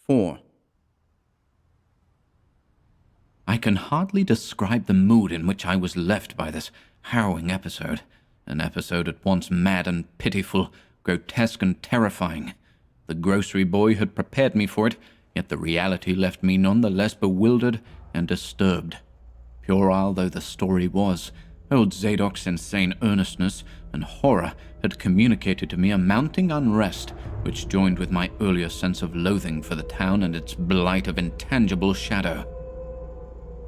4. I can hardly describe the mood in which I was left by this harrowing episode, an episode at once mad and pitiful, grotesque and terrifying. The grocery boy had prepared me for it, yet the reality left me none the less bewildered and disturbed. Puerile though the story was, old Zadok's insane earnestness and horror had communicated to me a mounting unrest, which joined with my earlier sense of loathing for the town and its blight of intangible shadow.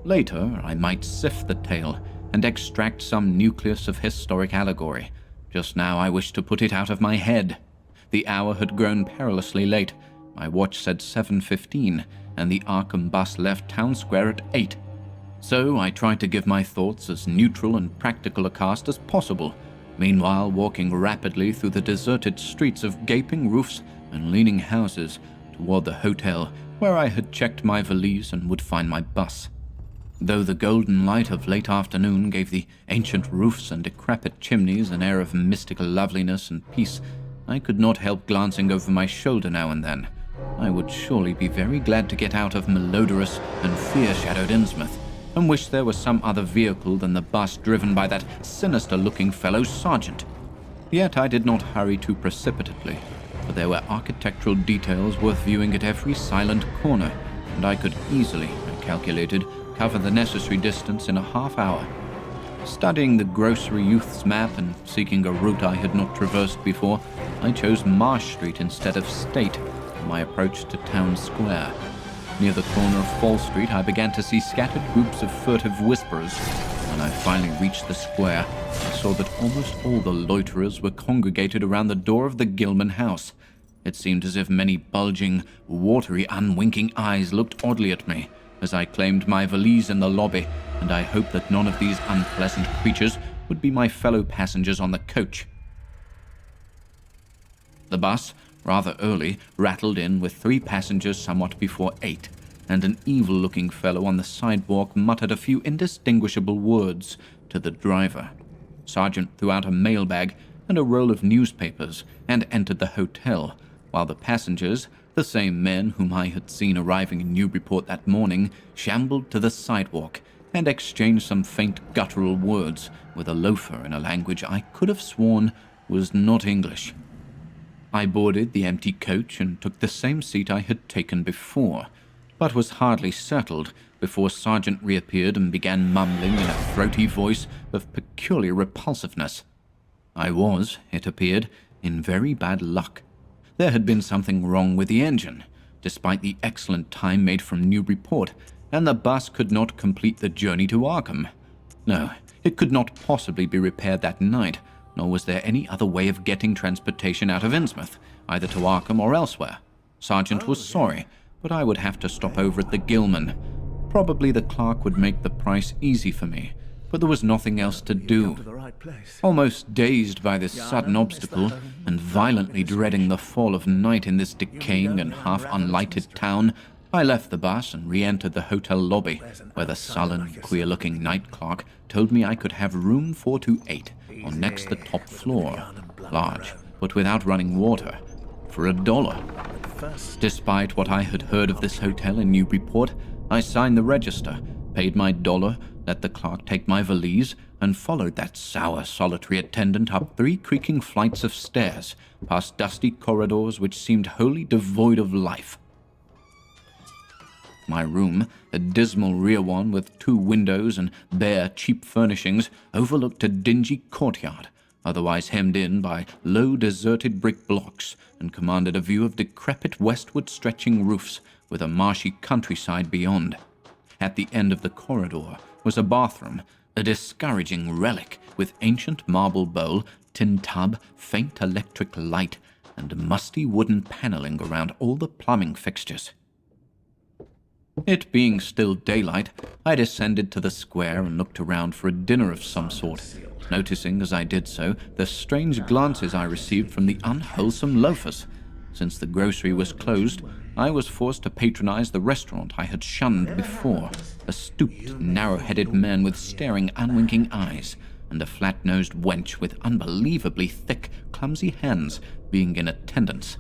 Later, I might sift the tale and extract some nucleus of historic allegory. Just now I wished to put it out of my head. The hour had grown perilously late. My watch said 7:15, and the Arkham bus left Town Square at 8. So I tried to give my thoughts as neutral and practical a cast as possible, meanwhile walking rapidly through the deserted streets of gaping roofs and leaning houses toward the hotel where I had checked my valise and would find my bus. Though the golden light of late afternoon gave the ancient roofs and decrepit chimneys an air of mystical loveliness and peace, I could not help glancing over my shoulder now and then. I would surely be very glad to get out of malodorous and fear-shadowed Innsmouth, and wish there was some other vehicle than the bus driven by that sinister-looking fellow sergeant. Yet I did not hurry too precipitately, for there were architectural details worth viewing at every silent corner, and I could easily, I calculated, cover the necessary distance in a half hour. Studying the grocery youth's map and seeking a route I had not traversed before, I chose Marsh Street instead of State for my approach to Town Square. Near the corner of Fall Street, I began to see scattered groups of furtive whisperers. When I finally reached the square, I saw that almost all the loiterers were congregated around the door of the Gilman house. It seemed as if many bulging, watery, unwinking eyes looked oddly at me as I claimed my valise in the lobby, and I hoped that none of these unpleasant creatures would be my fellow passengers on the coach. The bus, rather early, rattled in with 3 passengers somewhat before 8, and an evil-looking fellow on the sidewalk muttered a few indistinguishable words to the driver. Sergeant threw out a mailbag and a roll of newspapers and entered the hotel, while the passengers, the same men whom I had seen arriving in Newburyport that morning, shambled to the sidewalk and exchanged some faint guttural words with a loafer in a language I could have sworn was not English. I boarded the empty coach and took the same seat I had taken before, but was hardly settled before Sergeant reappeared and began mumbling in a throaty voice of peculiar repulsiveness. I was, it appeared, in very bad luck. There had been something wrong with the engine, despite the excellent time made from Newburyport, and the bus could not complete the journey to Arkham. No, it could not possibly be repaired that night, nor was there any other way of getting transportation out of Innsmouth, either to Arkham or elsewhere. Sergeant was sorry, but I would have to stop over at the Gilman. Probably the clerk would make the price easy for me, but there was nothing else to do. Almost dazed by this sudden obstacle, and violently dreading the fall of night in this decaying and half-unlighted town, I left the bus and re-entered the hotel lobby, where the sullen, queer-looking night clerk told me I could have room 428 on next the top floor, large, but without running water, for $1. Despite what I had heard of this hotel in Newburyport, I signed the register, paid my $1, let the clerk take my valise, and followed that sour, solitary attendant up 3 creaking flights of stairs, past dusty corridors which seemed wholly devoid of life. My room, a dismal rear one with 2 windows and bare, cheap furnishings, overlooked a dingy courtyard, otherwise hemmed in by low, deserted brick blocks, and commanded a view of decrepit westward-stretching roofs with a marshy countryside beyond. At the end of the corridor was a bathroom, a discouraging relic with ancient marble bowl, tin tub, faint electric light, and musty wooden paneling around all the plumbing fixtures. It being still daylight, I descended to the square and looked around for a dinner of some sort, noticing as I did so the strange glances I received from the unwholesome loafers. Since the grocery was closed, I was forced to patronize the restaurant I had shunned before, a stooped, narrow-headed man with staring, unwinking eyes, and a flat-nosed wench with unbelievably thick, clumsy hands being in attendance.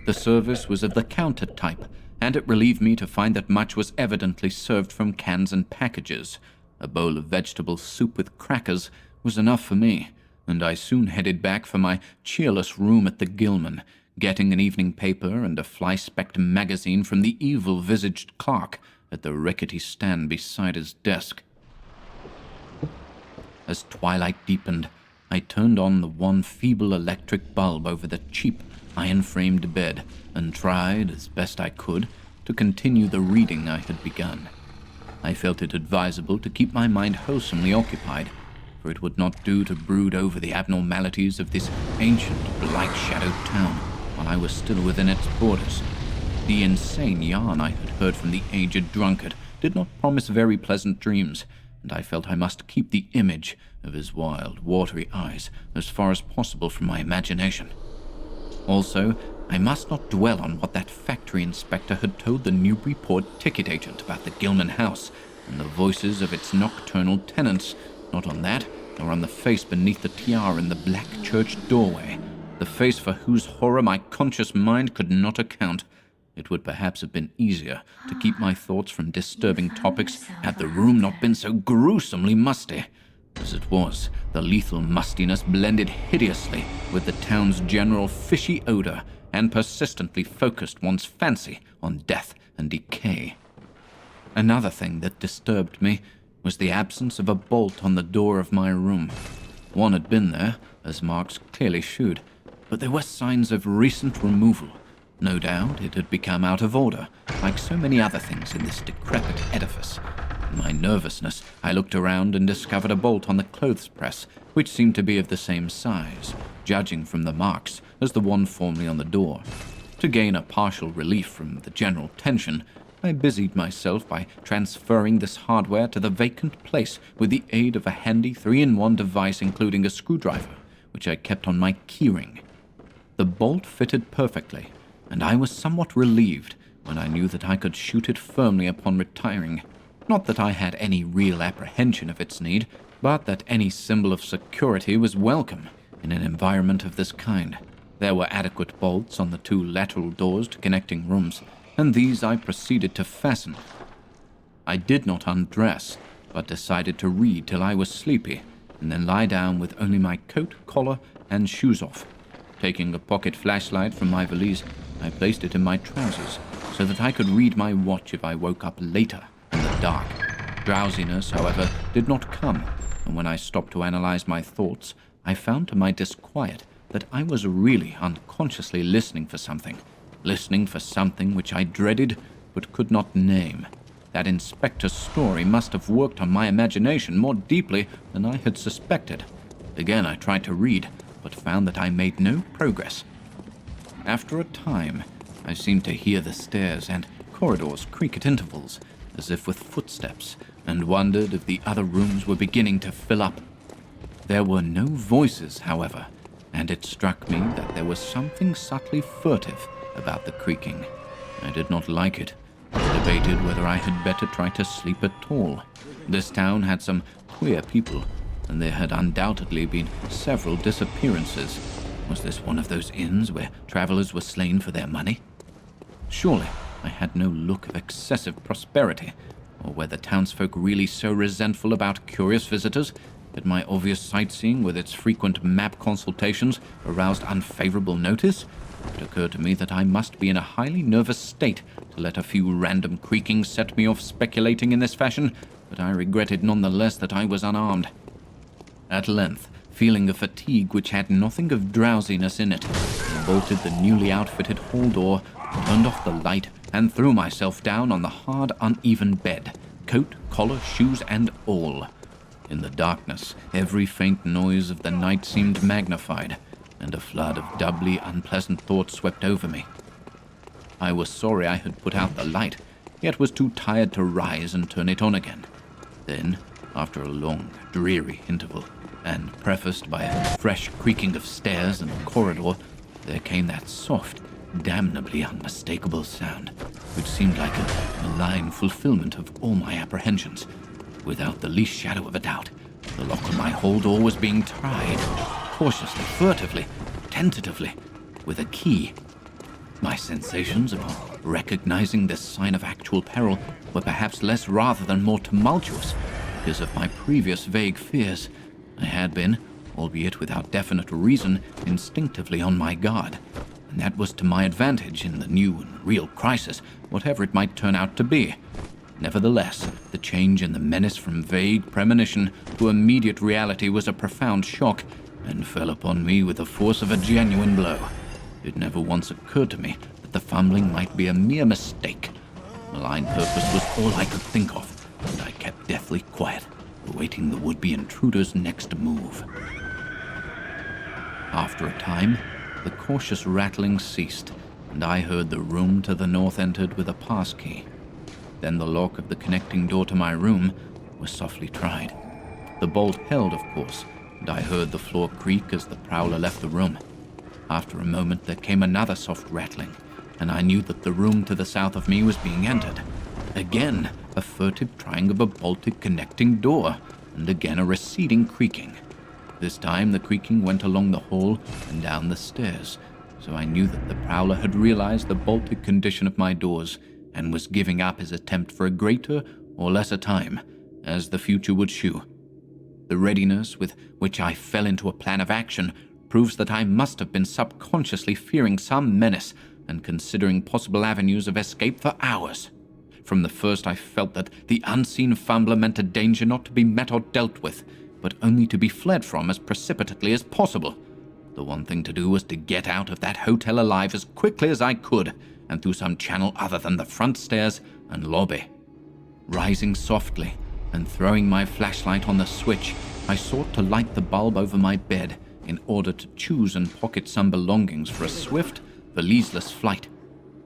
The service was of the counter type, and it relieved me to find that much was evidently served from cans and packages. A bowl of vegetable soup with crackers was enough for me, and I soon headed back for my cheerless room at the Gilman, getting an evening paper and a fly-specked magazine from the evil-visaged clerk at the rickety stand beside his desk. As twilight deepened, I turned on the one feeble electric bulb over the cheap, iron-framed bed and tried, as best I could, to continue the reading I had begun. I felt it advisable to keep my mind wholesomely occupied, for it would not do to brood over the abnormalities of this ancient, black-shadowed town while I was still within its borders. The insane yarn I had heard from the aged drunkard did not promise very pleasant dreams, and I felt I must keep the image of his wild, watery eyes as far as possible from my imagination. Also, I must not dwell on what that factory inspector had told the Newburyport ticket agent about the Gilman house and the voices of its nocturnal tenants, not on that, nor on the face beneath the tiara in the black church doorway, the face for whose horror my conscious mind could not account. It would perhaps have been easier to keep my thoughts from disturbing topics had the room not been so gruesomely musty. As it was, the lethal mustiness blended hideously with the town's general fishy odor and persistently focused one's fancy on death and decay. Another thing that disturbed me was the absence of a bolt on the door of my room. One had been there, as marks clearly shewed, but there were signs of recent removal. No doubt it had become out of order, like so many other things in this decrepit edifice. In my nervousness, I looked around and discovered a bolt on the clothes press, which seemed to be of the same size, judging from the marks, as the one formerly on the door. To gain a partial relief from the general tension, I busied myself by transferring this hardware to the vacant place with the aid of a handy 3-in-1 device including a screwdriver, which I kept on my keyring. The bolt fitted perfectly, and I was somewhat relieved when I knew that I could shoot it firmly upon retiring. Not that I had any real apprehension of its need, but that any symbol of security was welcome in an environment of this kind. There were adequate bolts on the 2 lateral doors to connecting rooms, and these I proceeded to fasten. I did not undress, but decided to read till I was sleepy, and then lie down with only my coat, collar, and shoes off. Taking a pocket flashlight from my valise, I placed it in my trousers, so that I could read my watch if I woke up later in the dark. Drowsiness, however, did not come, and when I stopped to analyze my thoughts, I found to my disquiet that I was really unconsciously listening for something which I dreaded but could not name. That inspector's story must have worked on my imagination more deeply than I had suspected. Again I tried to read, but found that I made no progress. After a time, I seemed to hear the stairs and corridors creak at intervals, as if with footsteps, and wondered if the other rooms were beginning to fill up. There were no voices, however, and it struck me that there was something subtly furtive about the creaking. I did not like it. I debated whether I had better try to sleep at all. This town had some queer people, and there had undoubtedly been several disappearances. Was this one of those inns where travelers were slain for their money? Surely I had no look of excessive prosperity, or were the townsfolk really so resentful about curious visitors that my obvious sightseeing with its frequent map consultations aroused unfavorable notice? It occurred to me that I must be in a highly nervous state to let a few random creakings set me off speculating in this fashion, but I regretted none the less that I was unarmed. At length, feeling a fatigue which had nothing of drowsiness in it, I bolted the newly outfitted hall door, turned off the light, and threw myself down on the hard, uneven bed, coat, collar, shoes, and all. In the darkness, every faint noise of the night seemed magnified, and a flood of doubly unpleasant thoughts swept over me. I was sorry I had put out the light, yet was too tired to rise and turn it on again. Then, after a long, dreary interval, and prefaced by a fresh creaking of stairs and corridor, there came that soft, damnably unmistakable sound, which seemed like a malign fulfillment of all my apprehensions. Without the least shadow of a doubt, the lock on my hall door was being tried, cautiously, furtively, tentatively, with a key. My sensations upon recognizing this sign of actual peril were perhaps less rather than more tumultuous because of my previous vague fears. I had been, albeit without definite reason, instinctively on my guard, and that was to my advantage in the new and real crisis, whatever it might turn out to be. Nevertheless, the change in the menace from vague premonition to immediate reality was a profound shock and fell upon me with the force of a genuine blow. It never once occurred to me that the fumbling might be a mere mistake. Malign purpose was all I could think of, and I kept deathly quiet, awaiting the would-be intruder's next move. After a time, the cautious rattling ceased, and I heard the room to the north entered with a pass key. Then the lock of the connecting door to my room was softly tried. The bolt held, of course, and I heard the floor creak as the prowler left the room. After a moment there came another soft rattling, and I knew that the room to the south of me was being entered. Again, a furtive trying of a bolted connecting door, and again a receding creaking. This time the creaking went along the hall and down the stairs, so I knew that the prowler had realized the bolted condition of my doors and was giving up his attempt for a greater or lesser time, as the future would shew. The readiness with which I fell into a plan of action proves that I must have been subconsciously fearing some menace and considering possible avenues of escape for hours. From the first I felt that the unseen fumbler meant a danger not to be met or dealt with, but only to be fled from as precipitately as possible. The one thing to do was to get out of that hotel alive as quickly as I could, and through some channel other than the front stairs and lobby. Rising softly and throwing my flashlight on the switch, I sought to light the bulb over my bed in order to choose and pocket some belongings for a swift, valiseless flight.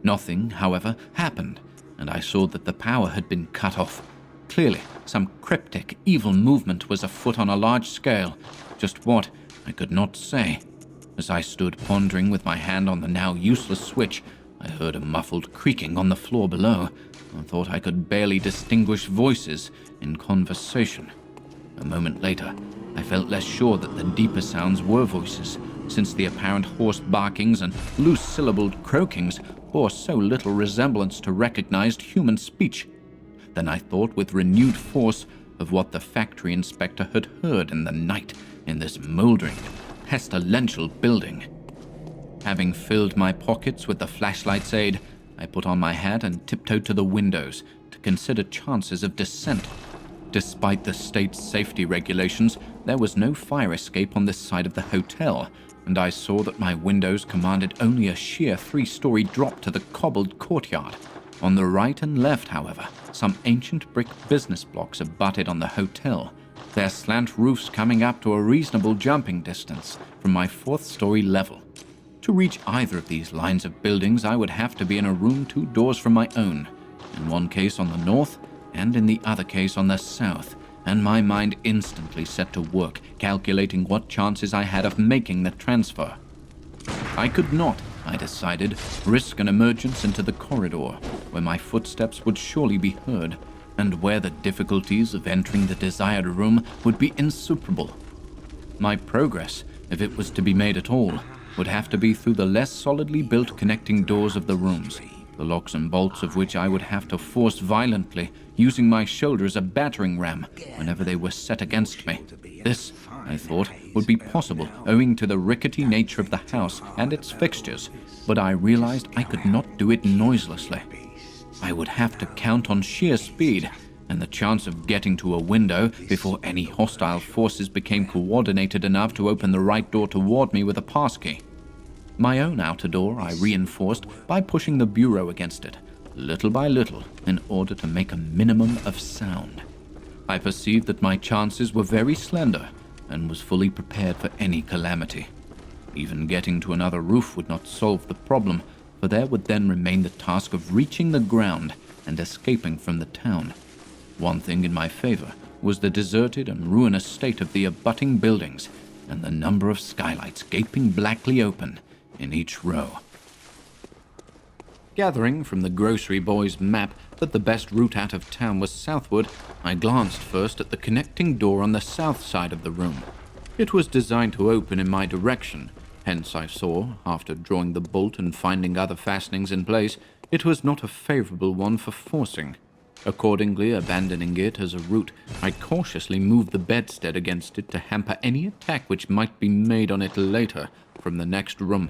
Nothing, however, happened, and I saw that the power had been cut off. Clearly, some cryptic, evil movement was afoot on a large scale. Just what, I could not say. As I stood pondering with my hand on the now useless switch, I heard a muffled creaking on the floor below, and thought I could barely distinguish voices in conversation. A moment later, I felt less sure that the deeper sounds were voices, since the apparent hoarse barkings and loose-syllabled croakings bore so little resemblance to recognized human speech. Then I thought with renewed force of what the factory inspector had heard in the night in this moldering, pestilential building. Having filled my pockets with the flashlight's aid, I put on my hat and tiptoed to the windows to consider chances of descent. Despite the state's safety regulations, there was no fire escape on this side of the hotel, and I saw that my windows commanded only a sheer 3-story drop to the cobbled courtyard. On the right and left, however, some ancient brick business blocks abutted on the hotel, their slant roofs coming up to a reasonable jumping distance from my 4th-story level. To reach either of these lines of buildings, I would have to be in a room 2 doors from my own, in one case on the north and in the other case on the south, and my mind instantly set to work calculating what chances I had of making the transfer. I could not, I decided, risk an emergence into the corridor, where my footsteps would surely be heard, and where the difficulties of entering the desired room would be insuperable. My progress, if it was to be made at all, would have to be through the less solidly built connecting doors of the rooms, the locks and bolts of which I would have to force violently, using my shoulder as a battering ram whenever they were set against me. This, I thought, would be possible owing to the rickety nature of the house and its fixtures, but I realized I could not do it noiselessly. I would have to count on sheer speed, and the chance of getting to a window before any hostile forces became coordinated enough to open the right door toward me with a passkey. My own outer door I reinforced by pushing the bureau against it, little by little, in order to make a minimum of sound. I perceived that my chances were very slender, and was fully prepared for any calamity. Even getting to another roof would not solve the problem, for there would then remain the task of reaching the ground and escaping from the town. One thing in my favor was the deserted and ruinous state of the abutting buildings, and the number of skylights gaping blackly open in each row. Gathering from the grocery boy's map that the best route out of town was southward, I glanced first at the connecting door on the south side of the room. It was designed to open in my direction, Hence I saw, after drawing the bolt and finding other fastenings in place, it was not a favorable one for forcing. Accordingly, abandoning it as a route, I cautiously moved the bedstead against it to hamper any attack which might be made on it later from the next room.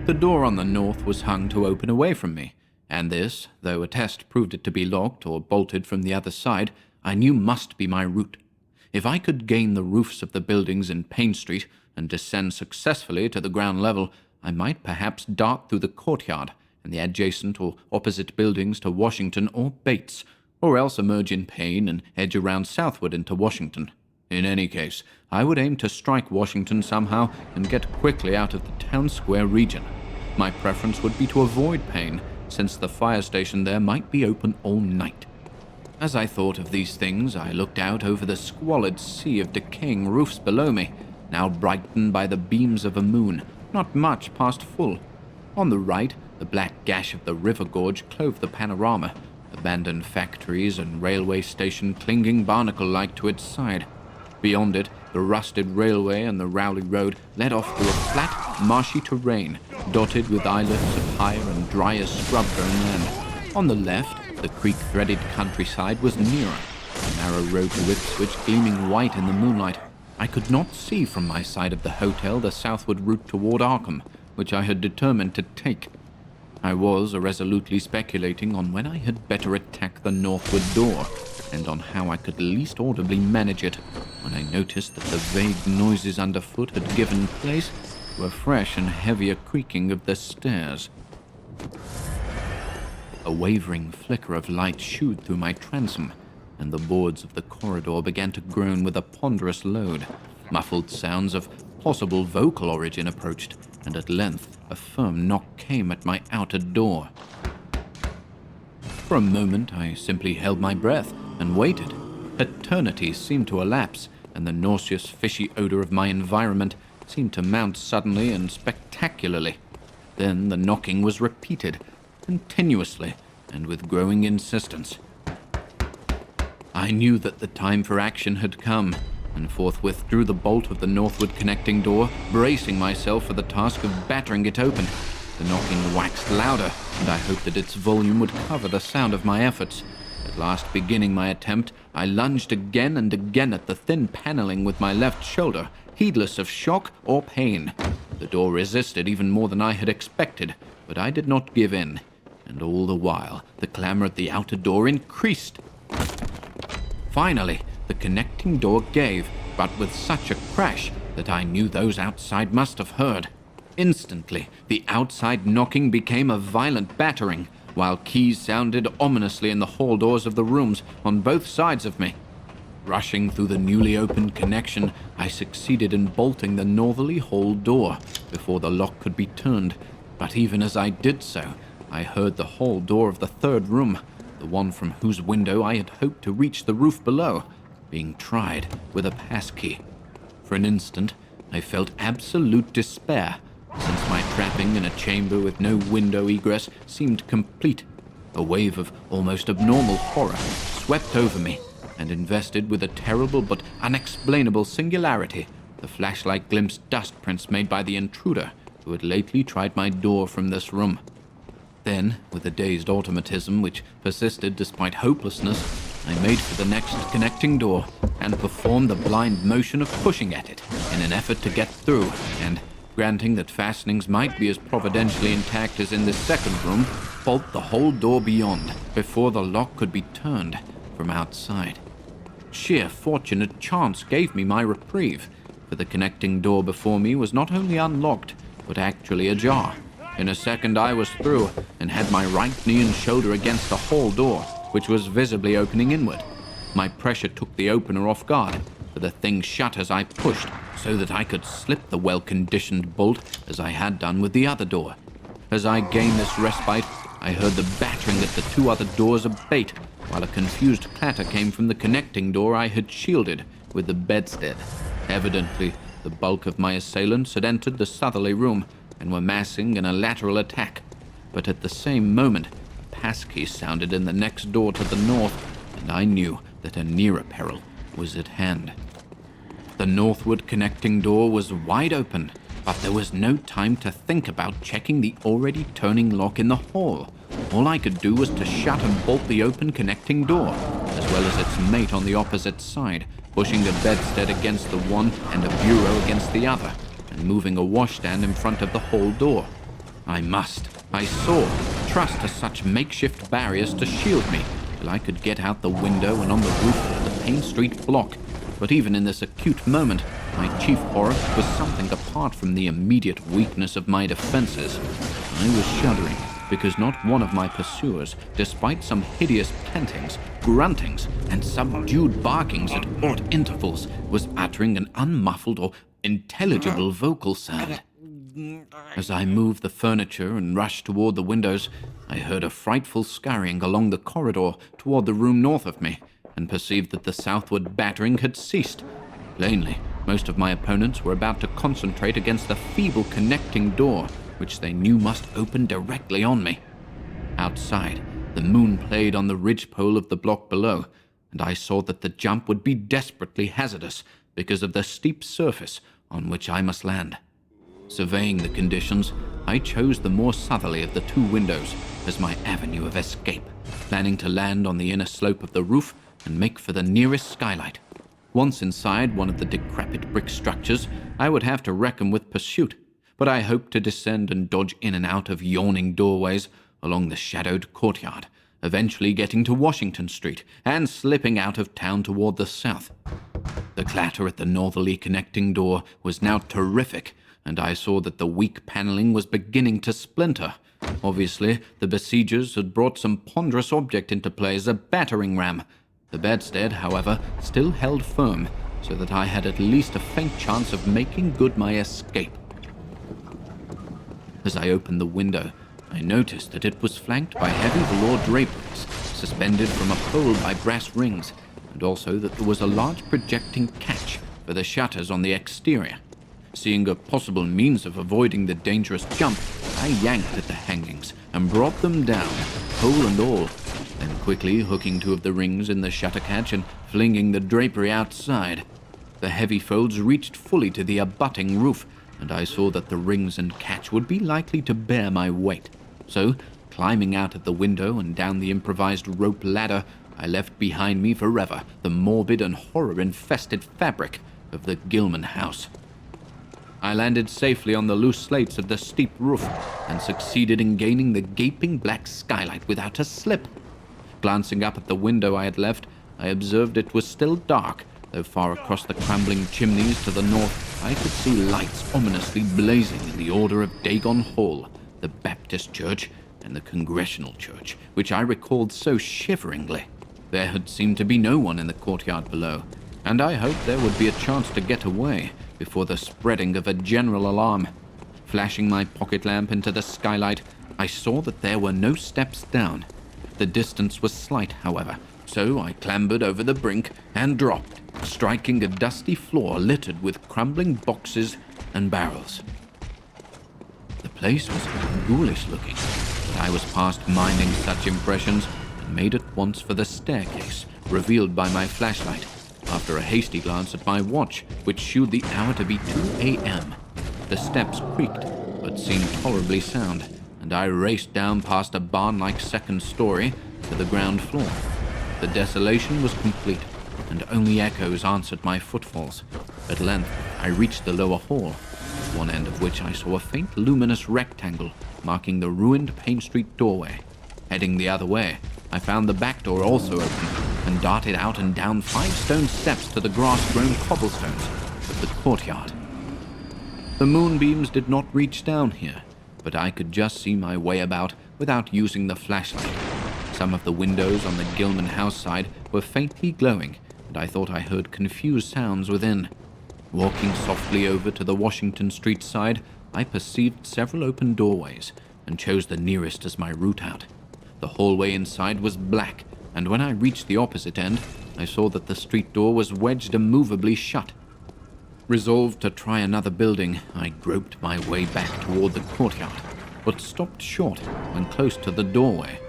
The door on the north was hung to open away from me, and this, though a test proved it to be locked or bolted from the other side, I knew must be my route. If I could gain the roofs of the buildings in Payne Street and descend successfully to the ground level, I might perhaps dart through the courtyard and the adjacent or opposite buildings to Washington or Bates, or else emerge in Payne and edge around southward into Washington. In any case, I would aim to strike Washington somehow and get quickly out of the town square region. My preference would be to avoid Payne, since the fire station there might be open all night. As I thought of these things, I looked out over the squalid sea of decaying roofs below me, now brightened by the beams of a moon, not much past full. On the right, the black gash of the river gorge clove the panorama, abandoned factories and railway station clinging barnacle-like to its side. Beyond it, the rusted railway and the Rowley Road led off through a flat, marshy terrain, dotted with islets of higher and drier scrub-grown land. On the left, the creek-threaded countryside was nearer, a narrow road to Ipswich gleaming white in the moonlight. I could not see from my side of the hotel the southward route toward Arkham, which I had determined to take. I was irresolutely speculating on when I had better attack the northward door, and on how I could least audibly manage it, when I noticed that the vague noises underfoot had given place to a fresh and heavier creaking of the stairs. A wavering flicker of light shooed through my transom, and the boards of the corridor began to groan with a ponderous load. Muffled sounds of possible vocal origin approached, and at length a firm knock came at my outer door. For a moment I simply held my breath and waited. Eternity seemed to elapse, and the nauseous, fishy odor of my environment seemed to mount suddenly and spectacularly. Then the knocking was repeated, continuously, and with growing insistence. I knew that the time for action had come, and forthwith drew the bolt of the northward connecting door, bracing myself for the task of battering it open. The knocking waxed louder, and I hoped that its volume would cover the sound of my efforts. At last, beginning my attempt, I lunged again and again at the thin paneling with my left shoulder, heedless of shock or pain. The door resisted even more than I had expected, but I did not give in, and all the while the clamor at the outer door increased. Finally, the connecting door gave, but with such a crash that I knew those outside must have heard. Instantly, the outside knocking became a violent battering, while keys sounded ominously in the hall doors of the rooms on both sides of me. Rushing through the newly opened connection, I succeeded in bolting the northerly hall door before the lock could be turned, but even as I did so, I heard the hall door of the third room, the one from whose window I had hoped to reach the roof below, being tried with a passkey. For an instant, I felt absolute despair, since my trapping in a chamber with no window egress seemed complete. A wave of almost abnormal horror swept over me, and invested with a terrible but unexplainable singularity the flashlight glimpsed dust prints made by the intruder who had lately tried my door from this room. Then, with a dazed automatism which persisted despite hopelessness, I made for the next connecting door and performed the blind motion of pushing at it in an effort to get through, and, granting that fastenings might be as providentially intact as in this second room, bolt the whole door beyond before the lock could be turned from outside. Sheer fortunate chance gave me my reprieve, for the connecting door before me was not only unlocked, but actually ajar. In a second I was through, and had my right knee and shoulder against the hall door, which was visibly opening inward. My pressure took the opener off guard, for the thing shut as I pushed, so that I could slip the well-conditioned bolt as I had done with the other door. As I gained this respite, I heard the battering at the two other doors abate, while a confused clatter came from the connecting door I had shielded with the bedstead. Evidently, the bulk of my assailants had entered the southerly room and were massing in a lateral attack. But at the same moment, a passkey sounded in the next door to the north, and I knew that a nearer peril was at hand. The northward connecting door was wide open, But there was no time to think about checking the already turning lock in the hall. All I could do was to shut and bolt the open connecting door, as well as its mate on the opposite side, pushing a bedstead against the one and a bureau against the other, and moving a washstand in front of the hall door. I saw, trust to such makeshift barriers to shield me till I could get out the window and on the roof of the Payne Street block. But even in this acute moment, my chief horror was something apart from the immediate weakness of my defenses. I was shuddering because not one of my pursuers, despite some hideous pantings, gruntings, and subdued barkings at odd intervals, was uttering an unmuffled or intelligible vocal sound. As I moved the furniture and rushed toward the windows, I heard a frightful scurrying along the corridor toward the room north of me, and perceived that the southward battering had ceased. Plainly, most of my opponents were about to concentrate against the feeble connecting door, which they knew must open directly on me. Outside, the moon played on the ridgepole of the block below, and I saw that the jump would be desperately hazardous because of the steep surface on which I must land. Surveying the conditions, I chose the more southerly of the two windows as my avenue of escape, planning to land on the inner slope of the roof and make for the nearest skylight. Once inside one of the decrepit brick structures, I would have to reckon with pursuit, but I hoped to descend and dodge in and out of yawning doorways along the shadowed courtyard, eventually getting to Washington Street and slipping out of town toward the south. The clatter at the northerly connecting door was now terrific, and I saw that the weak paneling was beginning to splinter. Obviously, the besiegers had brought some ponderous object into play as a battering ram. The bedstead, however, still held firm, so that I had at least a faint chance of making good my escape. As I opened the window, I noticed that it was flanked by heavy velour draperies, suspended from a pole by brass rings, and also that there was a large projecting catch for the shutters on the exterior. Seeing a possible means of avoiding the dangerous jump, I yanked at the hangings and brought them down, pole and all, then quickly hooking two of the rings in the shutter catch and flinging the drapery outside. The heavy folds reached fully to the abutting roof, and I saw that the rings and catch would be likely to bear my weight. So, climbing out at the window and down the improvised rope ladder, I left behind me forever the morbid and horror-infested fabric of the Gilman house. I landed safely on the loose slates of the steep roof and succeeded in gaining the gaping black skylight without a slip. Glancing up at the window I had left, I observed it was still dark, though far across the crumbling chimneys to the north I could see lights ominously blazing in the order of Dagon Hall, the Baptist Church, and the Congregational Church, which I recalled so shiveringly. There had seemed to be no one in the courtyard below, and I hoped there would be a chance to get away before the spreading of a general alarm. Flashing my pocket lamp into the skylight, I saw that there were no steps down. The distance was slight, however, so I clambered over the brink and dropped, striking a dusty floor littered with crumbling boxes and barrels. The place was ghoulish looking, but I was past minding such impressions and made at once for the staircase, revealed by my flashlight, after a hasty glance at my watch, which shewed the hour to be 2 a.m. The steps creaked, but seemed tolerably sound, and I raced down past a barn-like second story to the ground floor. The desolation was complete, and only echoes answered my footfalls. At length, I reached the lower hall, at one end of which I saw a faint luminous rectangle marking the ruined Payne Street doorway. Heading the other way, I found the back door also open, and darted out and down 5 stone steps to the grass-grown cobblestones of the courtyard. The moonbeams did not reach down here, but I could just see my way about without using the flashlight. Some of the windows on the Gilman house side were faintly glowing, and I thought I heard confused sounds within. Walking softly over to the Washington Street side, I perceived several open doorways, and chose the nearest as my route out. The hallway inside was black, and when I reached the opposite end, I saw that the street door was wedged immovably shut. Resolved to try another building, I groped my way back toward the courtyard, but stopped short when close to the doorway.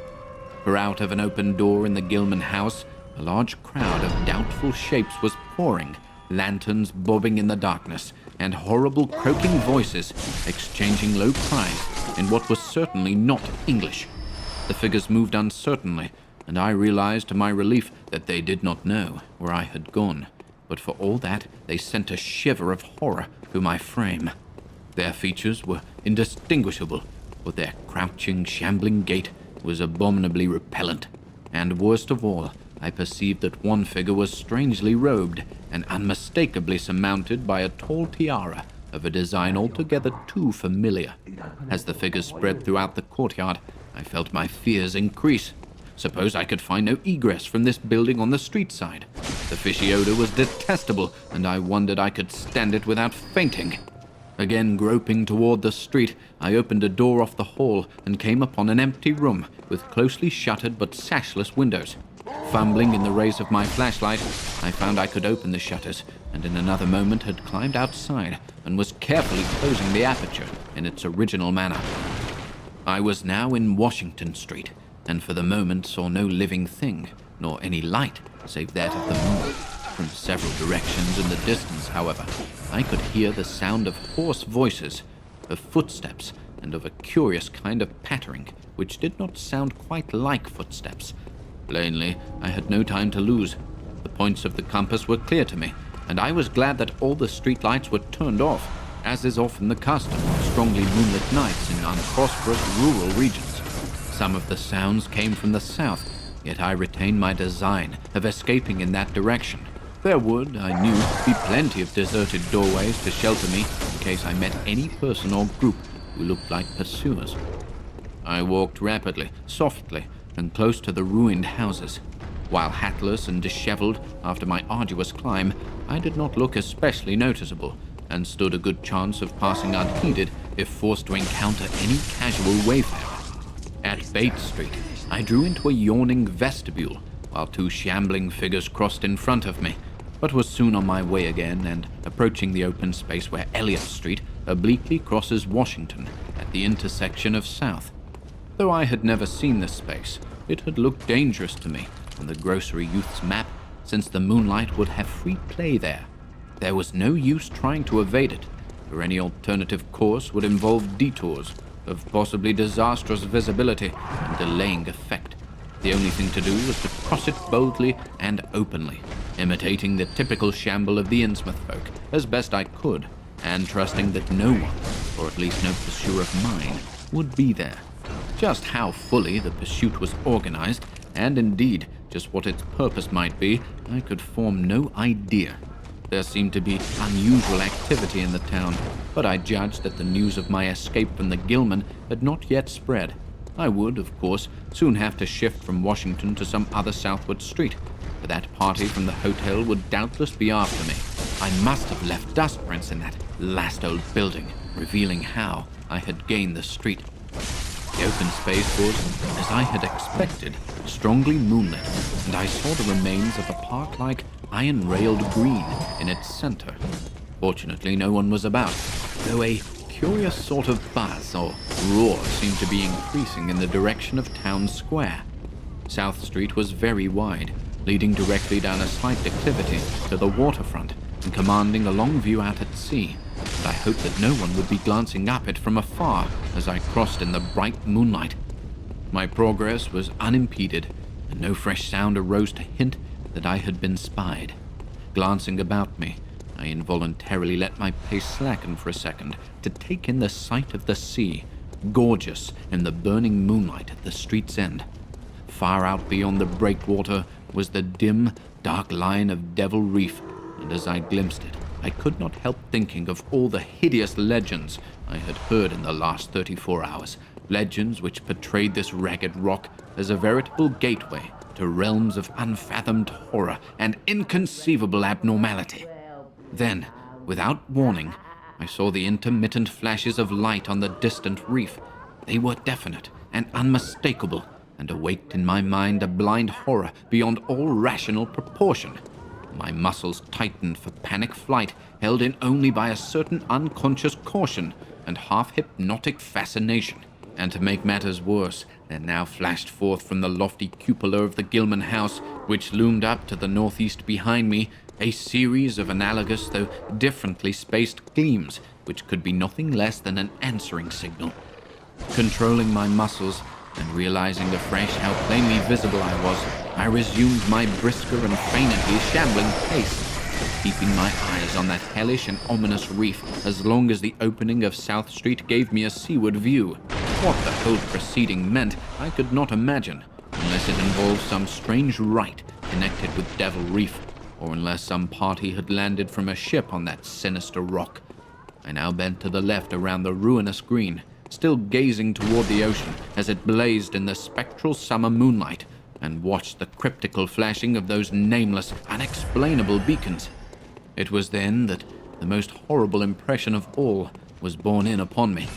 For out of an open door in the Gilman house, a large crowd of doubtful shapes was pouring, lanterns bobbing in the darkness, and horrible croaking voices exchanging low cries in what was certainly not English. The figures moved uncertainly, and I realized to my relief that they did not know where I had gone, but for all that they sent a shiver of horror through my frame. Their features were indistinguishable, but their crouching, shambling gait was abominably repellent, and worst of all, I perceived that one figure was strangely robed and unmistakably surmounted by a tall tiara of a design altogether too familiar. As the figures spread throughout the courtyard, I felt my fears increase. Suppose I could find no egress from this building on the street side. The fishy odor was detestable, and I wondered I could stand it without fainting. Again groping toward the street, I opened a door off the hall and came upon an empty room with closely shuttered but sashless windows. Fumbling in the rays of my flashlight, I found I could open the shutters, and in another moment had climbed outside and was carefully closing the aperture in its original manner. I was now in Washington Street, and for the moment saw no living thing, nor any light save that of the moon. From several directions in the distance, however, I could hear the sound of hoarse voices, of footsteps, and of a curious kind of pattering, which did not sound quite like footsteps. Plainly, I had no time to lose. The points of the compass were clear to me, and I was glad that all the street lights were turned off, as is often the custom on strongly moonlit nights in unprosperous rural regions. Some of the sounds came from the south, yet I retained my design of escaping in that direction. There would, I knew, be plenty of deserted doorways to shelter me in case I met any person or group who looked like pursuers. I walked rapidly, softly, and close to the ruined houses. While hatless and disheveled after my arduous climb, I did not look especially noticeable, and stood a good chance of passing unheeded if forced to encounter any casual wayfarer. At Bates Street, I drew into a yawning vestibule, while two shambling figures crossed in front of me, but was soon on my way again and approaching the open space where Elliott Street obliquely crosses Washington at the intersection of South. Though I had never seen this space, it had looked dangerous to me on the grocery youth's map, since the moonlight would have free play there. There was no use trying to evade it, for any alternative course would involve detours of possibly disastrous visibility and delaying effect. The only thing to do was to cross it boldly and openly, imitating the typical shamble of the Innsmouth folk as best I could, and trusting that no one, or at least no pursuer of mine, would be there. Just how fully the pursuit was organized, and indeed just what its purpose might be, I could form no idea. There seemed to be unusual activity in the town, but I judged that the news of my escape from the Gilman had not yet spread. I would, of course, soon have to shift from Washington to some other southward street, for that party from the hotel would doubtless be after me. I must have left dust prints in that last old building, revealing how I had gained the street. The open space was, as I had expected, strongly moonlit, and I saw the remains of a park-like iron-railed green in its center. Fortunately, no one was about, though a curious sort of buzz or roar seemed to be increasing in the direction of Town Square. South Street was very wide, leading directly down a slight declivity to the waterfront and commanding a long view out at sea, and I hoped that no one would be glancing up it from afar as I crossed in the bright moonlight. My progress was unimpeded, and no fresh sound arose to hint that I had been spied. Glancing about me, I involuntarily let my pace slacken for a second to take in the sight of the sea, gorgeous in the burning moonlight at the street's end. Far out beyond the breakwater was the dim, dark line of Devil Reef, and as I glimpsed it, I could not help thinking of all the hideous legends I had heard in the last 34 hours, legends which portrayed this ragged rock as a veritable gateway to realms of unfathomed horror and inconceivable abnormality. Then, without warning, I saw the intermittent flashes of light on the distant reef. They were definite and unmistakable, and awaked in my mind a blind horror beyond all rational proportion. My muscles tightened for panic flight, held in only by a certain unconscious caution and half-hypnotic fascination, And to make matters worse, there now flashed forth from the lofty cupola of the Gilman house, which loomed up to the northeast behind me, a series of analogous though differently spaced gleams, which could be nothing less than an answering signal. Controlling my muscles and realizing afresh how plainly visible I was, I resumed my brisker and feignedly shambling pace, keeping my eyes on that hellish and ominous reef as long as the opening of South Street gave me a seaward view. What the whole proceeding meant, I could not imagine, unless it involved some strange rite connected with Devil Reef, or unless some party had landed from a ship on that sinister rock. I now bent to the left around the ruinous green, still gazing toward the ocean as it blazed in the spectral summer moonlight, and watched the cryptical flashing of those nameless, unexplainable beacons. It was then that the most horrible impression of all was borne in upon me,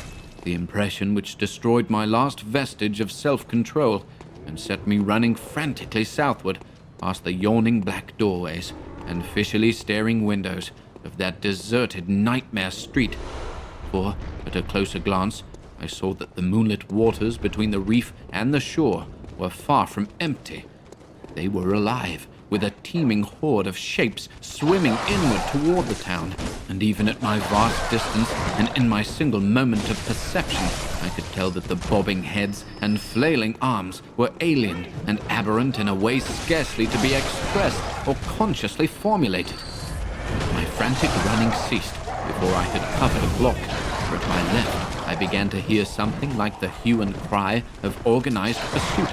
the impression which destroyed my last vestige of self-control and set me running frantically southward past the yawning black doorways and fishily staring windows of that deserted nightmare street. For, at a closer glance, I saw that the moonlit waters between the reef and the shore were far from empty. They were alive, with a teeming horde of shapes swimming inward toward the town, and even at my vast distance and in my single moment of perception, I could tell that the bobbing heads and flailing arms were alien and aberrant in a way scarcely to be expressed or consciously formulated. My frantic running ceased before I had covered a block, for at my left I began to hear something like the hue and cry of organized pursuit.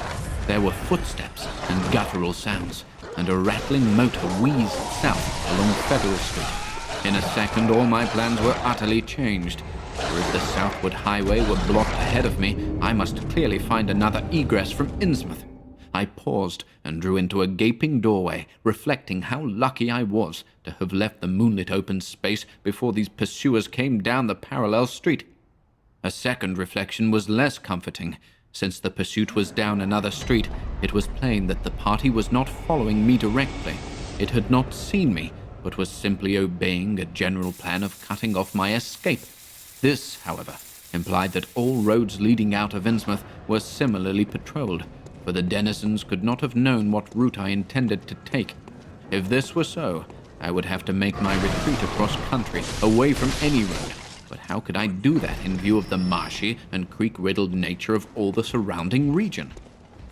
There were footsteps and guttural sounds, and a rattling motor wheezed south along Federal Street. In a second, all my plans were utterly changed, for if the southward highway were blocked ahead of me, I must clearly find another egress from Innsmouth. I paused and drew into a gaping doorway, reflecting how lucky I was to have left the moonlit open space before these pursuers came down the parallel street. A second reflection was less comforting. Since the pursuit was down another street, it was plain that the party was not following me directly. It had not seen me, but was simply obeying a general plan of cutting off my escape. This, however, implied that all roads leading out of Innsmouth were similarly patrolled, for the denizens could not have known what route I intended to take. If this were so, I would have to make my retreat across country, away from any road. But how could I do that in view of the marshy and creek-riddled nature of all the surrounding region?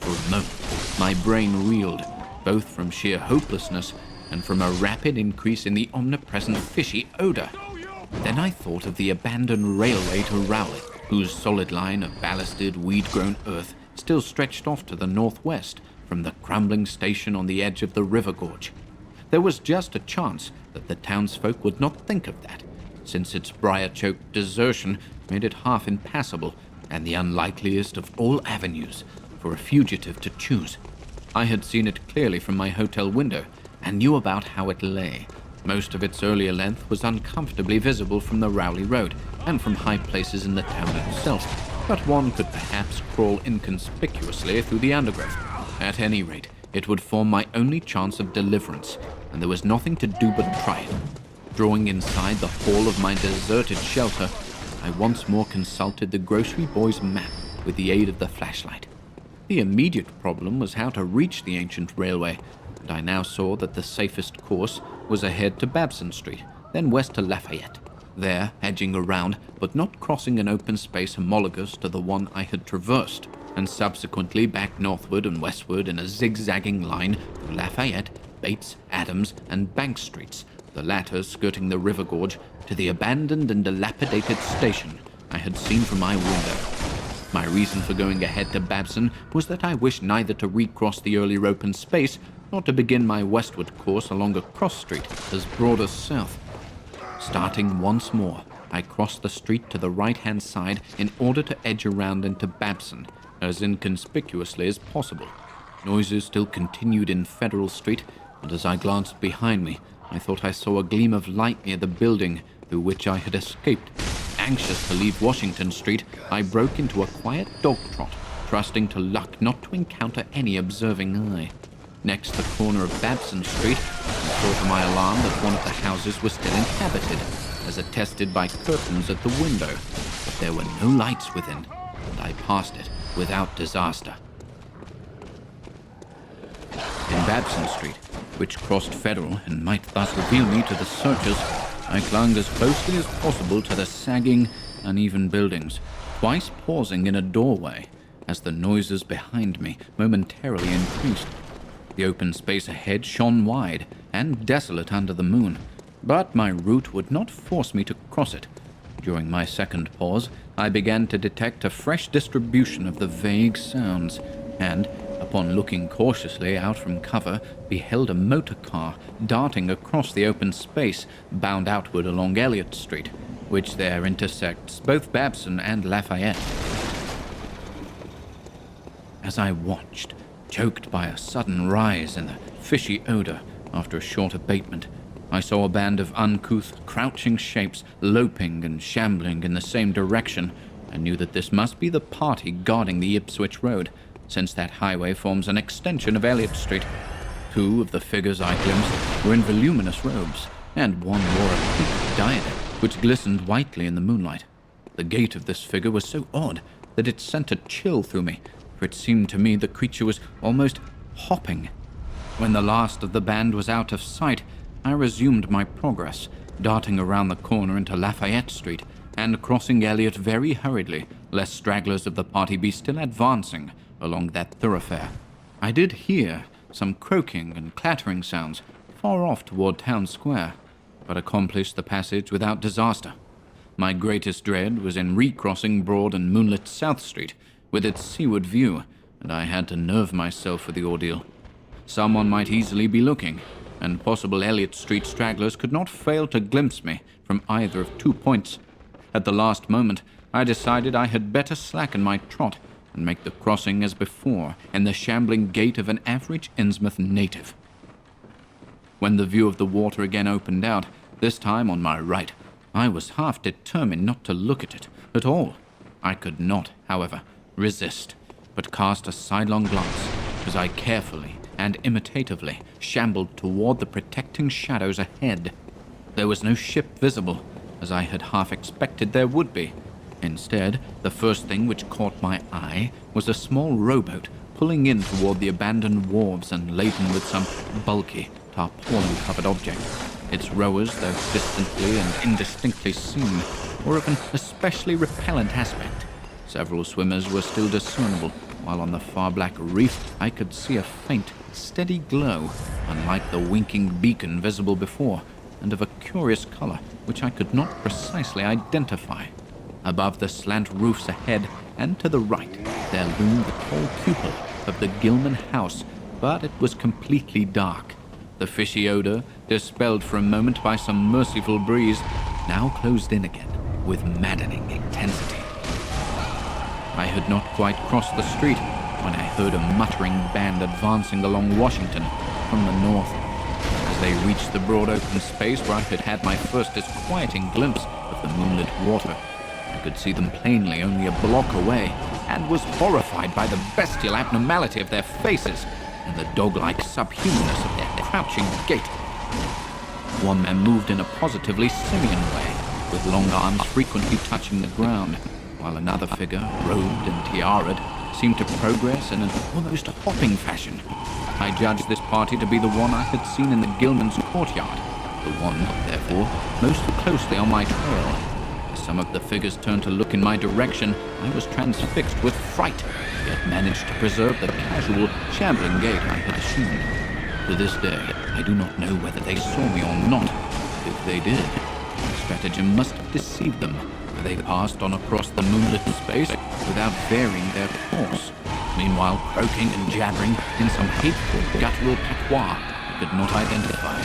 For a moment, my brain reeled, both from sheer hopelessness and from a rapid increase in the omnipresent fishy odor. Then I thought of the abandoned railway to Rowley, whose solid line of ballasted, weed-grown earth still stretched off to the northwest from the crumbling station on the edge of the river gorge. There was just a chance that the townsfolk would not think of that, since its briar-choked desertion made it half impassable and the unlikeliest of all avenues for a fugitive to choose. I had seen it clearly from my hotel window and knew about how it lay. Most of its earlier length was uncomfortably visible from the Rowley Road and from high places in the town itself, but one could perhaps crawl inconspicuously through the undergrowth. At any rate, it would form my only chance of deliverance, and there was nothing to do but try it. Drawing inside the hall of my deserted shelter, I once more consulted the grocery boy's map with the aid of the flashlight. The immediate problem was how to reach the ancient railway, and I now saw that the safest course was ahead to Babson Street, then west to Lafayette. There, edging around, but not crossing an open space homologous to the one I had traversed, and subsequently back northward and westward in a zigzagging line through Lafayette, Bates, Adams, and Bank Streets, the latter skirting the river gorge to the abandoned and dilapidated station I had seen from my window. My reason for going ahead to Babson was that I wished neither to recross the earlier open space nor to begin my westward course along a cross street as broad as south. Starting once more, I crossed the street to the right-hand side in order to edge around into Babson as inconspicuously as possible. Noises still continued in Federal Street, and as I glanced behind me, I thought I saw a gleam of light near the building through which I had escaped. Anxious to leave Washington Street, I broke into a quiet dog trot, trusting to luck not to encounter any observing eye. Next the corner of Babson Street, I saw to my alarm that one of the houses was still inhabited, as attested by curtains at the window, but there were no lights within, and I passed it without disaster. In Babson Street, which crossed Federal and might thus reveal me to the searchers, I clung as closely as possible to the sagging, uneven buildings, twice pausing in a doorway as the noises behind me momentarily increased. The open space ahead shone wide and desolate under the moon, but my route would not force me to cross it. During my second pause, I began to detect a fresh distribution of the vague sounds, and, upon looking cautiously out from cover, beheld a motor car darting across the open space, bound outward along Elliott Street, which there intersects both Babson and Lafayette. As I watched, choked by a sudden rise in the fishy odor after a short abatement, I saw a band of uncouth, crouching shapes loping and shambling in the same direction, and knew that this must be the party guarding the Ipswich Road, since that highway forms an extension of Elliott Street. Two of the figures I glimpsed were in voluminous robes, and one wore a pink diadem, which glistened whitely in the moonlight. The gait of this figure was so odd that it sent a chill through me, for it seemed to me the creature was almost hopping. When the last of the band was out of sight, I resumed my progress, darting around the corner into Lafayette Street, and crossing Elliott very hurriedly, lest stragglers of the party be still advancing along that thoroughfare. I did hear some croaking and clattering sounds far off toward Town Square, but accomplished the passage without disaster. My greatest dread was in recrossing broad and moonlit South Street, with its seaward view, and I had to nerve myself for the ordeal. Someone might easily be looking, and possible Elliott Street stragglers could not fail to glimpse me from either of 2 points. At the last moment, I decided I had better slacken my trot and make the crossing as before in the shambling gait of an average Innsmouth native. When the view of the water again opened out, this time on my right, I was half determined not to look at it at all. I could not, however, resist, but cast a sidelong glance as I carefully and imitatively shambled toward the protecting shadows ahead. There was no ship visible, as I had half expected there would be. Instead, the first thing which caught my eye was a small rowboat pulling in toward the abandoned wharves and laden with some bulky, tarpaulin-covered object. Its rowers, though distantly and indistinctly seen, were of an especially repellent aspect. Several swimmers were still discernible, while on the far black reef I could see a faint, steady glow, unlike the winking beacon visible before, and of a curious color which I could not precisely identify. Above the slant roofs ahead and to the right, there loomed the tall cupola of the Gilman house, but it was completely dark. The fishy odor, dispelled for a moment by some merciful breeze, now closed in again with maddening intensity. I had not quite crossed the street when I heard a muttering band advancing along Washington from the north. As they reached the broad open space where I had had my first disquieting glimpse of the moonlit water, I could see them plainly only a block away, and was horrified by the bestial abnormality of their faces and the dog-like subhumanness of their crouching gait. One man moved in a positively simian way, with long arms frequently touching the ground, while another figure, robed and tiaraed, seemed to progress in an almost hopping fashion. I judged this party to be the one I had seen in the Gilman's courtyard, the one, therefore, most closely on my trail. As some of the figures turned to look in my direction, I was transfixed with fright, yet managed to preserve the casual, shambling gait I had assumed. To this day, I do not know whether they saw me or not. If they did, my stratagem must have deceived them, for they passed on across the moonlit space without varying their course, meanwhile croaking and jabbering in some hateful guttural patois I could not identify.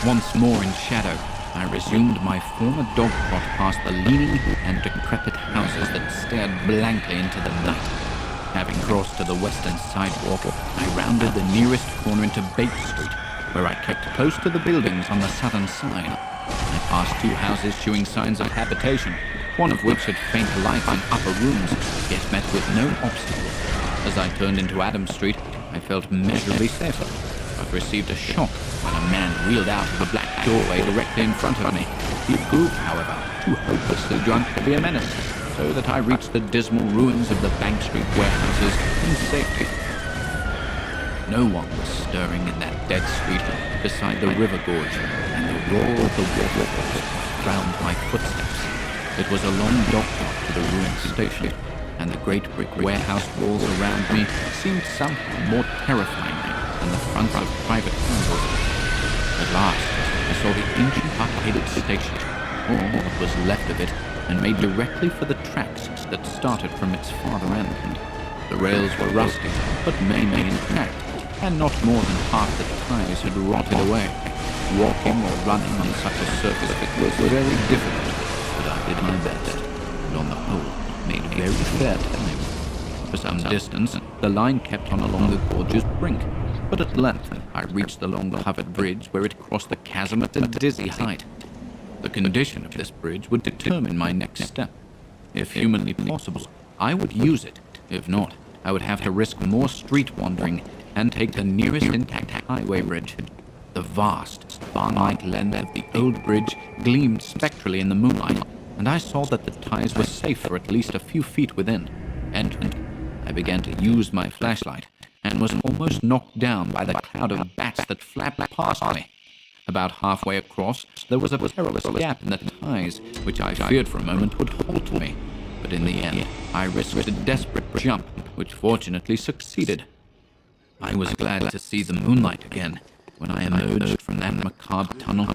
Once more in shadow, I resumed my former dog trot past the leaning and decrepit houses that stared blankly into the night. Having crossed to the western sidewalk, I rounded the nearest corner into Bates Street, where I kept close to the buildings on the southern side. I passed 2 houses showing signs of habitation, one of which had faint lights in upper rooms, yet met with no obstacle. As I turned into Adams Street, I felt measurably safer, but received a shock when a man wheeled out of a black doorway directly in front of me. He proved, however, too hopelessly drunk to be a menace, so so that I reached the dismal ruins of the Bank Street warehouses in safety. No one was stirring in that dead street beside the river gorge, and the roar of the waterfalls drowned my footsteps. It was a long dog trot to the ruined station, and the great brick warehouse walls around me seemed somehow more terrifying than the fronts of private houses. At last, I saw the ancient arcaded station, or what was left of it, and made directly for the tracks that started from its farther end. The rails were rusty, but mainly intact, and not more than half the ties had rotted away. Walking or running on such a surface was very difficult, but I did my best, and on the whole, made very fair time. For some distance, the line kept on along the gorge's brink, but at length I reached the long-covered bridge where it crossed the chasm at a dizzy height. The condition of this bridge would determine my next step. If humanly possible, I would use it. If not, I would have to risk more street wandering and take the nearest intact highway bridge. The vast, barn-like length of the old bridge gleamed spectrally in the moonlight, and I saw that the ties were safe for at least a few feet within. Entering, I began to use my flashlight, and was almost knocked down by the cloud of bats that flapped past me. About halfway across, there was a perilous gap in the ties, which I feared for a moment would halt me. But in the end, I risked a desperate jump, which fortunately succeeded. I was glad to see the moonlight again when I emerged from that macabre tunnel.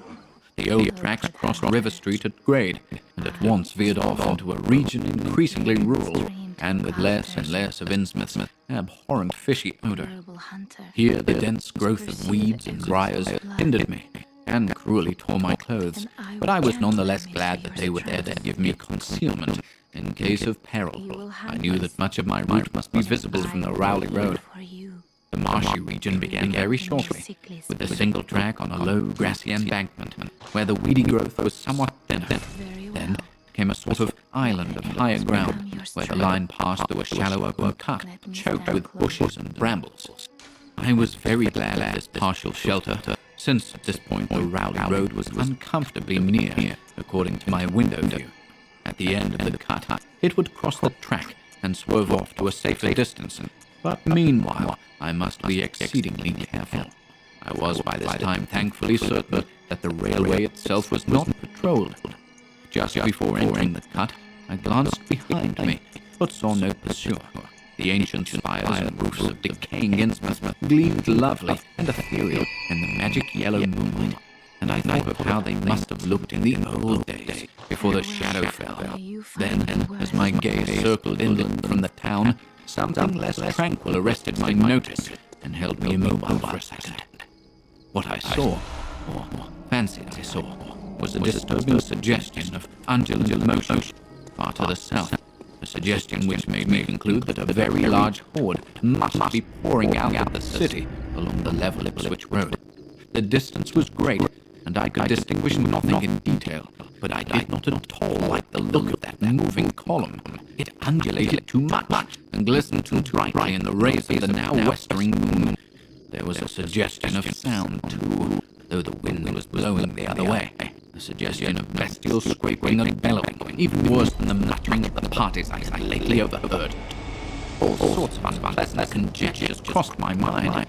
The old tracks crossed River Street at grade, and at once veered off into a region increasingly rural, and with less and less of Innsmouth's abhorrent fishy odor. Here the dense growth of weeds and briars hindered me, and cruelly tore my clothes, but I was none the less glad that they were there to give me concealment in case of peril. I knew that much of my route must be visible from the Rowley Road. The marshy region began very shortly, with a single track on a low, grassy embankment, where the weedy growth was somewhat thinner. Then came a sort of island of higher ground, where the line passed through a shallow open cut, choked with bushes and brambles. I was very glad of this partial shelter, since at this point the Rowley Road was uncomfortably near, according to my window view. At the end of the cut, it would cross the track and swerve off to a safer distance, but meanwhile, I must be exceedingly careful. I was by this time thankfully certain that the railway itself was not patrolled. Just before entering the cut, I glanced behind me, but saw no pursuer. The ancient spires and roofs of decaying Innsmouth gleamed lovely and ethereal in the magic yellow moonlight, and I thought of how they must have looked in the old days before the shadow fell. Then, as my gaze circled inland from the town, something less tranquil arrested my notice and held me immobile for a second. What I saw, or fancied I saw, was a disturbing suggestion of undulating motion far to the south, a suggestion which made me conclude that a very large horde must be pouring out of the city along the level Ipswich Road. The distance was great, and I could distinguish nothing in detail, but I did not at all like the look of that moving column. It undulated too much, and glistened too brightly in the rays of the now westering moon. There was a suggestion of sound, too, though the wind was blowing the other way. A suggestion of bestial scraping and bellowing, even worse than the muttering of the parties I had lately overheard. All sorts of unpleasant conjectures crossed my mind. I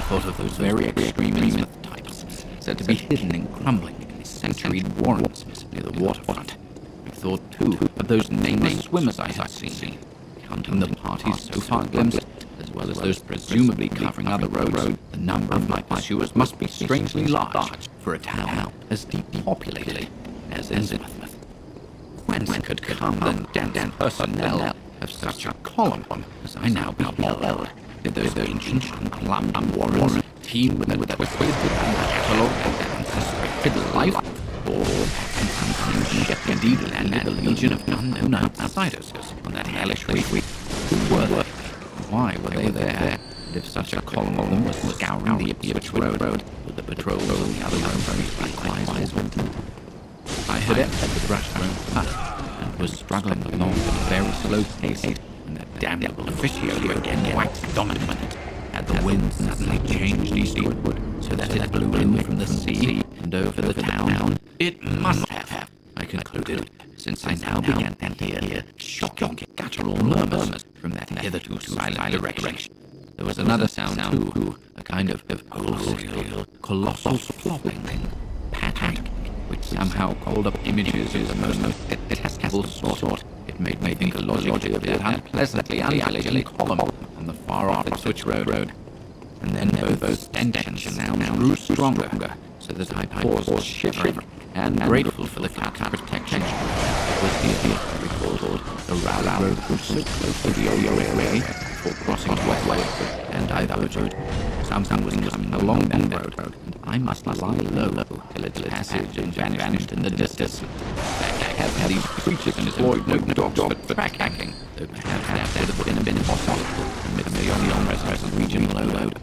thought of those very extreme Innsmouth types, said to be hidden in crumbling, centuried warrens near the waterfront. I thought, too, of those nameless swimmers I had seen, counting the parties so far glimpsed, as well as those presumably covering other roads. The number of my pursuers must be strangely large for a town as depopulated as Innsmouth. Whence could come the dense personnel of such a column as I now beheld? Did those ancient unplumbed warrens teem with a twisted and catalogued and suspected life? Or had some ship indeed landed a legion of unknown outsiders on that hellish reef? Who were they? Why were they there? And if such a column of them was scouring the Ipswich Road, would the patrols on the other roads likewise want to? I had entered the brush-grown cut, and was struggling along at a very slow pace, when that damnable fishy odor again waxed dominant. Had the wind suddenly changed eastward, so that it blew in from the sea and over the town? It must have. I concluded, since I now began to hear shocking guttural murmurs from that hitherto silent direction. There was another sound too, a kind of wholesale, colossal flopping, pattering, which somehow called up images of the most detestable sort. It made me think logically of that unpleasantly undulating column on the far off Ipswich Road. And then both stench and sounds grew stronger, so that I paused shivering and grateful for the cat's protection. It was here, I recalled, the Rowley Road was so close to the old railway before crossing to Westway, and I diverged. Something was coming along that road, and I must lie low till its passage and vanished in the distance. Have these creatures employed no dogs for tracking, though perhaps that would have been possible amidst the omnipresent regional load.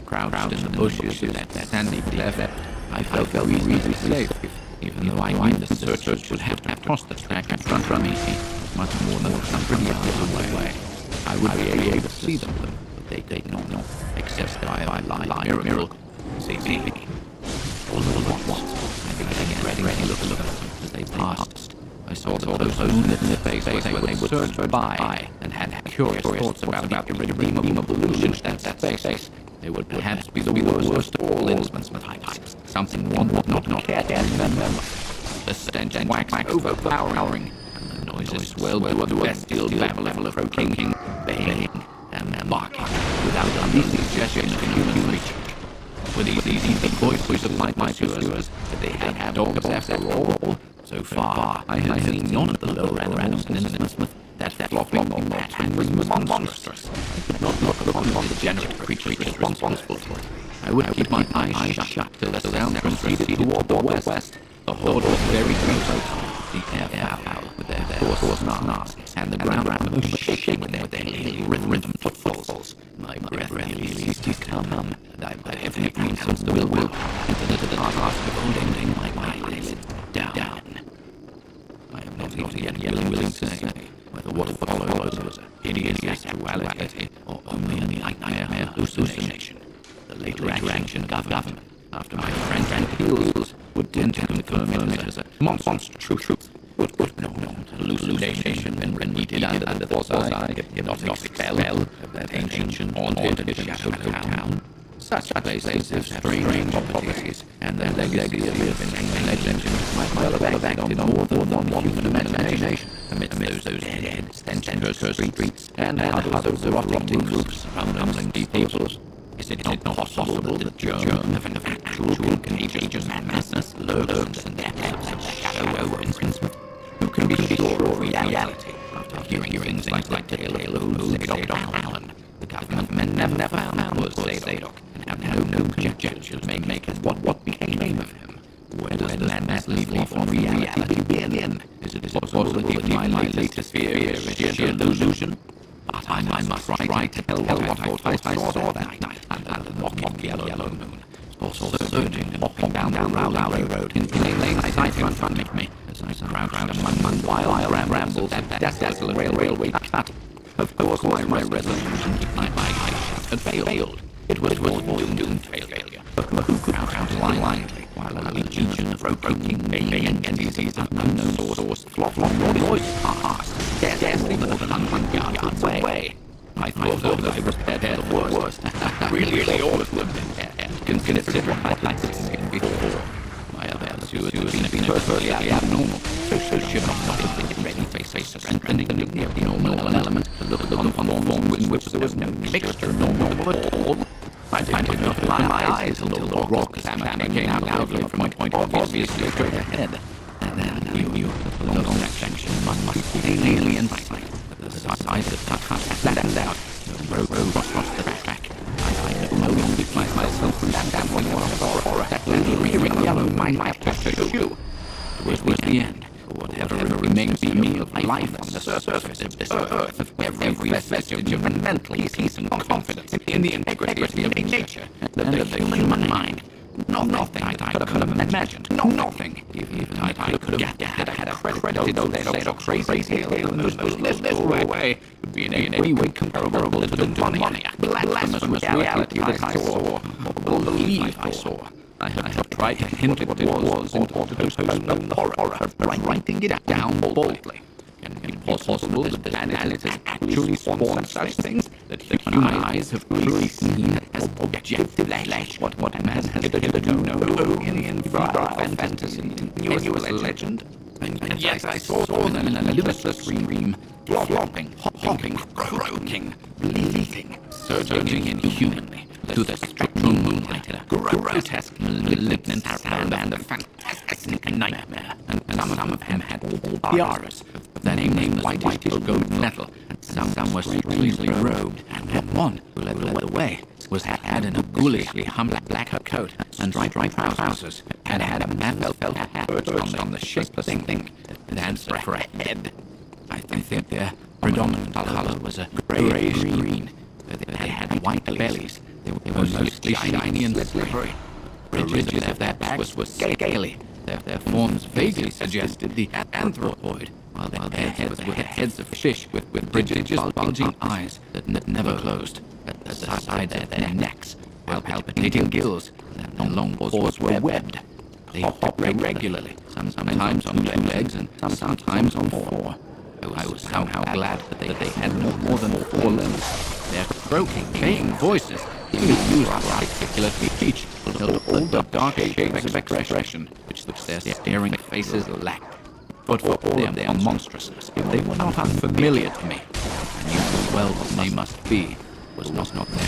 Crouched in the bushes of that sandy cleft, I felt reasonably safe, even though I knew the searchers would have to cross the track in front of me, much more than 100 yards away. I would be able to see them, but they did not know, except by a miracle. See me. All at once, I began ready to look as they passed. I saw the close moonlit space where they would surge by, and had curious thoughts about the irredeemable illusion of that space. They would perhaps be the worst of all Innsmouth heights. Something one would not care to remember. The stench waxed overpowering, and the noises swelled to a bestial level of croaking, baying, and barking, without the least suggestion of human reach. With easy voices of my pursuers, that they had dogs after all. So far, I had seen none of the lower animals in Innsmouth. That flopping or pattering was monstrous. I could not look upon the degenerate creatures responsible for it. I would keep my eyes shut till the sound proceeded toward the west. The horde was very close. The airfowl with their hoarse snarls, and the ground was shaking with their rhythm footfalls. My breath nearly ceased to come, and I would have taken some will into the task of holding my eyelids down. I am not yet willing to say whether what followed was a hideous actuality or only a nightmare hallucination. The later action of government, after my friend appeals, would tend to confirm it as a monstrous truth. Would no hallucination and repeated under the hypnotic spell of that ancient haunted shadowed town. Such places have strange properties, and their legacy of insane legend might well have acted on more than one human imagination amidst those dead, stench-cursed streets and huddles of rotting groups surrounding peoples. Is it not possible that the germ of an actual contagious madness lurks in the depths of shadow over Innsmouth? Who can be sure of reality after hearing things like the tale of Zadok Allen? The government men never found was Zadok, and have no conjectures may make as what became of him. Where does the madness leave off from reality begin? Is it possible that even my latest fear is sheer delusion? But I must try to tell what I saw that night under the mocking yellow moon. Also surging and hopping down the Rowley Road in plain sight in front of me, as I crouched among wild brambles that desolate railway cut. Of course, my resolution to keep my eyes shut had failed. It was doomed failure. But who could crouch blindly while a legion of croaking, baying entities of unknown source flopped your voice past, scarcely more than 100 yards away? I thought that I was prepared for the worst. Really all of them, considered what I had seen before. My other pursuers had been perfectly abnormal, so should not have been ready to face strengthening the abnormal element, the look upon forms in which there was no mixture nor normal at all. I did not allow my eyes until the rock examining came loudly from my point obviously straight ahead. And then I knew that the long section must be plainly in sight. The size of the cut flattened out, the road crossed the track. I no longer keep myself from stamping on that rearing yellow might touch a shoe. It was the end. Whatever remains to me of life on the surface of this earth, of every vestige of mental peace and confidence in the integrity of nature and the human mind. Nothing I could have imagined. Nothing. Even I could have had a credited Zadok crazy tale in those this way would be in any way comparable to the demoniac, blasphemous reality that I saw, or believe I saw. I have tried to hint at what it was into the postponed horror, writing it down boldly. Can it be possible that the planet has actually spawned such things that human eyes have truly seen as objective flesh? What man has hitherto known in fantasy, continuous legend? And yet I saw them in a limitless dream, flopping, hopping, croaking, bleating, surging inhumanly through the spectral moonlight, a grotesque, malignant sound of fantastic nightmare. And some of them had tiaras of that named whitish gold metal, and some were strangely robed, and one who led the way was had in a ghoulishly humped black coat and striped trousers, and had a man's felt hat perched on the shapeless thing that answered for a head. I think their predominant color was a grayish-green. They had white bellies. They were mostly shiny and slippery. Ridges of their backs were scaly. Their forms vaguely suggested the anthropoid, while their heads were the heads of fish with prodigious bulging eyes that never closed. At the sides of their necks, while palpitating gills, and long paws were webbed. They hopped regularly, sometimes on 2 legs and sometimes on 4. I was somehow glad that they had no more than 4 limbs. Their croaking, baying voices, even used for articulate speech, held all the dark shades of expression which their staring faces lacked. But for all their monstrousness, they were not unfamiliar to me. I knew as well what they must be. Was not their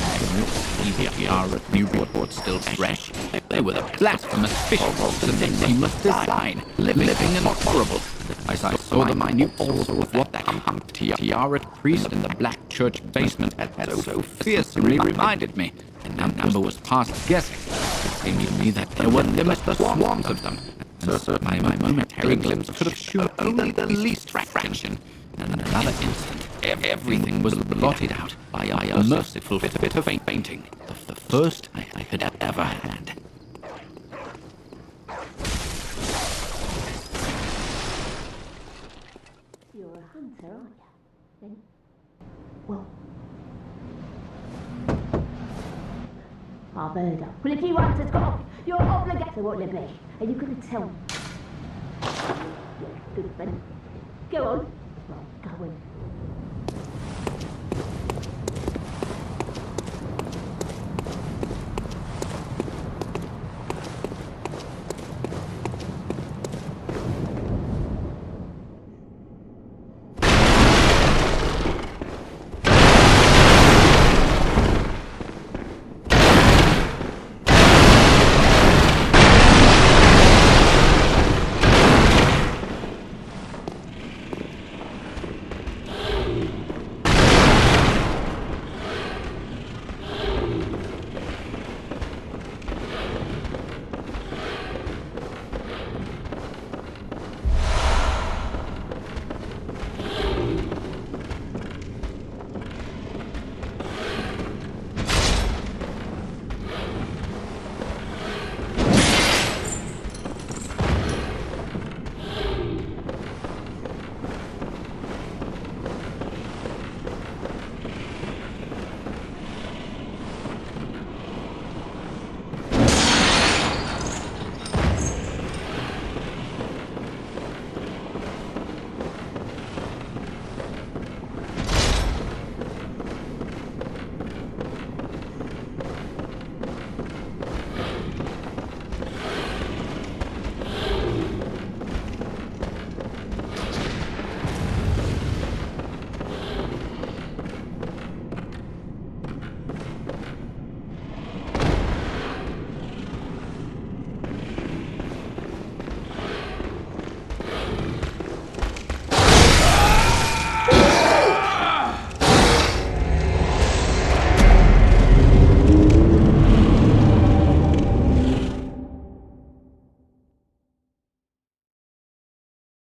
EVR at Newport still fresh? They were the blasphemous fishhawks of their nameless design, living and horrible. As I saw them, I knew also of what that humped tiarat priest in the black church basement had so fearsomely reminded me. And number was past guessing. It seemed to me that there were limitless swarms of them. So my momentary glimpse could have shown only the least fraction. And in another instant, everything was blotted out by a merciful fit of fainting, the first I had ever had. You're a hunter, aren't you? Then, well, I've heard of. Well, if you hunters got off, you're obligated to what they be. Are you going to tell me? Yeah, good friend. Go on. Right, go on.